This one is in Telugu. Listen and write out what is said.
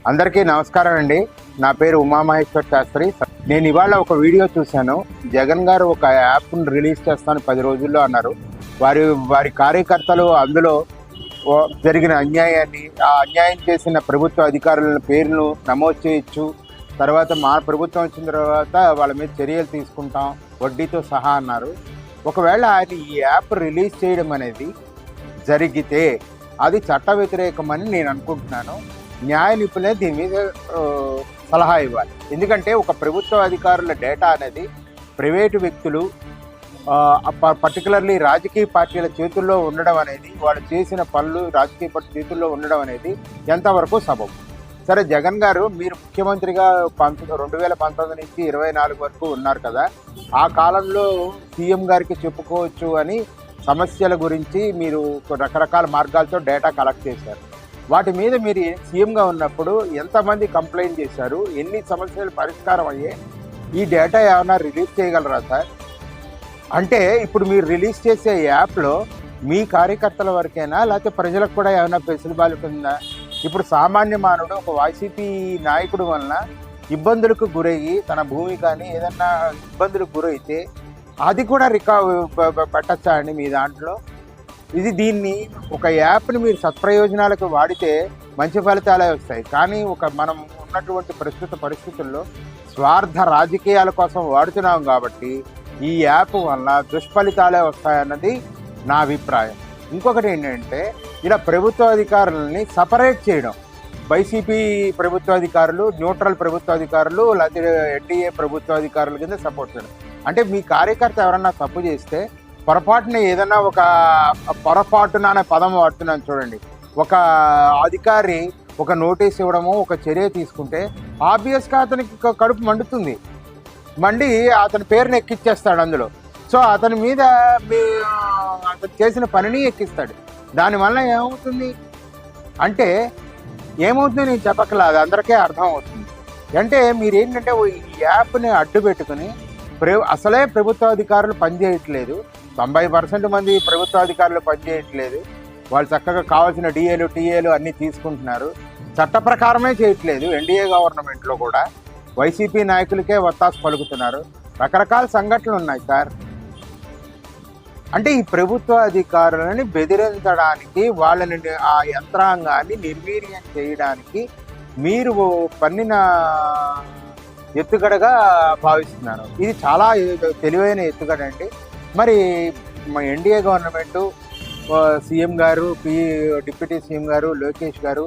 అందరికీ నమస్కారం అండి. నా పేరు ఉమామహేశ్వర్ శాస్త్రి. నేను ఇవాళ ఒక వీడియో చూశాను. జగన్ గారు ఒక యాప్ను రిలీజ్ చేస్తాను 10 రోజుల్లో అన్నారు. వారి కార్యకర్తలు అందులో జరిగిన అన్యాయాన్ని, ఆ అన్యాయం చేసిన ప్రభుత్వ అధికారుల పేర్లను నమోదు చేయొచ్చు. తర్వాత మా ప్రభుత్వం వచ్చిన తర్వాత వాళ్ళ మీద చర్యలు తీసుకుంటాం వడ్డీతో సహా అన్నారు. ఒకవేళ ఆయన ఈ యాప్ రిలీజ్ చేయడం అనేది జరిగితే అది చట్ట వ్యతిరేకమని నేను అనుకుంటున్నాను. న్యాయ నిపుణులే దీని మీద సలహా ఇవ్వాలి. ఎందుకంటే ఒక ప్రభుత్వ అధికారుల డేటా అనేది ప్రైవేటు వ్యక్తులు, పర్టికులర్లీ రాజకీయ పార్టీల చేతుల్లో ఉండడం అనేది, వాళ్ళు చేసిన పనులు రాజకీయ పార్టీ చేతుల్లో ఉండడం అనేది ఎంతవరకు సబబు? సరే, జగన్ గారు మీరు ముఖ్యమంత్రిగా 2019 నుంచి 24 వరకు ఉన్నారు కదా, ఆ కాలంలో సీఎం గారికి చెప్పుకోవచ్చు అని సమస్యల గురించి మీరు రకరకాల మార్గాలతో డేటా కలెక్ట్ చేశారు. వాటి మీద మీరు సీఎంగా ఉన్నప్పుడు ఎంతమంది కంప్లైంట్ చేశారు, ఎన్ని సమస్యలు పరిష్కారం అయ్యాయి, ఈ డేటా ఏమైనా రిలీజ్ చేయగలరా సార్? అంటే ఇప్పుడు మీరు రిలీజ్ చేసే యాప్లో మీ కార్యకర్తల వరకైనా, లేకపోతే ప్రజలకు కూడా ఏమైనా వెసులుబాటు ఉందా? ఇప్పుడు సామాన్య మానవుడు ఒక వైసీపీ నాయకుడు వలన ఇబ్బందులకు గురయ్యి తన భూమి కానీ ఏదన్నా ఇబ్బందులకు గురైతే అది కూడా పెట్టచ్చా అండి మీ దాంట్లో? దీన్ని ఒక యాప్ని మీరు సత్ప్రయోజనాలకు వాడితే మంచి ఫలితాలే వస్తాయి. కానీ మనం ఉన్నటువంటి ప్రస్తుత పరిస్థితుల్లో స్వార్థ రాజకీయాల కోసం వాడుతున్నాం కాబట్టి ఈ యాప్ వల్ల దుష్ఫలితాలే వస్తాయన్నది నా అభిప్రాయం. ఇంకొకటి ఏంటంటే, ఇలా ప్రభుత్వ అధికారులని సపరేట్ చేయడం, వైసీపీ ప్రభుత్వ అధికారులు, న్యూట్రల్ ప్రభుత్వ అధికారులు, లేకపోతే ఎన్డీఏ ప్రభుత్వ అధికారుల కింద సపోర్ట్ చేయడం. అంటే మీ కార్యకర్త ఎవరన్నా తప్పు చేస్తే పొరపాటున ఏదన్నా పొరపాటున అనే పదం వాడుతున్నాను చూడండి, ఒక అధికారి ఒక నోటీస్ ఇవ్వడము, ఒక చర్య తీసుకుంటే ఆబ్వియస్గా అతనికి కడుపు మండుతుంది, మండి అతని పేరుని ఎక్కిచ్చేస్తాడు అందులో. సో అతని మీద అతను చేసిన పనిని ఎక్కిస్తాడు. దానివల్ల ఏమవుతుంది అంటే, ఏమవుతుంది నేను చెప్పక్కర్లేదు, అది అందరికీ అర్థం అవుతుంది. అంటే మీరేంటంటే ఈ యాప్ని అడ్డు పెట్టుకుని అసలే ప్రభుత్వ అధికారులు పనిచేయట్లేదు, 90% మంది ప్రభుత్వ అధికారులు పనిచేయట్లేదు, వాళ్ళు చక్కగా కావాల్సిన డిఏలు టీఏలు అన్నీ తీసుకుంటున్నారు, చట్ట ప్రకారమే చేయట్లేదు. ఎన్డీఏ గవర్నమెంట్లో కూడా వైసీపీ నాయకులకే వత్తాసు పలుకుతున్నారు. రకరకాల సంఘటనలు ఉన్నాయి సార్. అంటే ఈ ప్రభుత్వ అధికారులని బెదిరించడానికి, వాళ్ళని ఆ యంత్రాంగాన్ని నిర్వీర్యం చేయడానికి మీరు పన్నిన ఎత్తుగడగా భావిస్తున్నాను. ఇది చాలా తెలివైన ఎత్తుగడ అండి. మరి మా ఎన్డీఏ గవర్నమెంటు, సీఎం గారు, డిప్యూటీ సీఎం గారు లోకేష్ గారు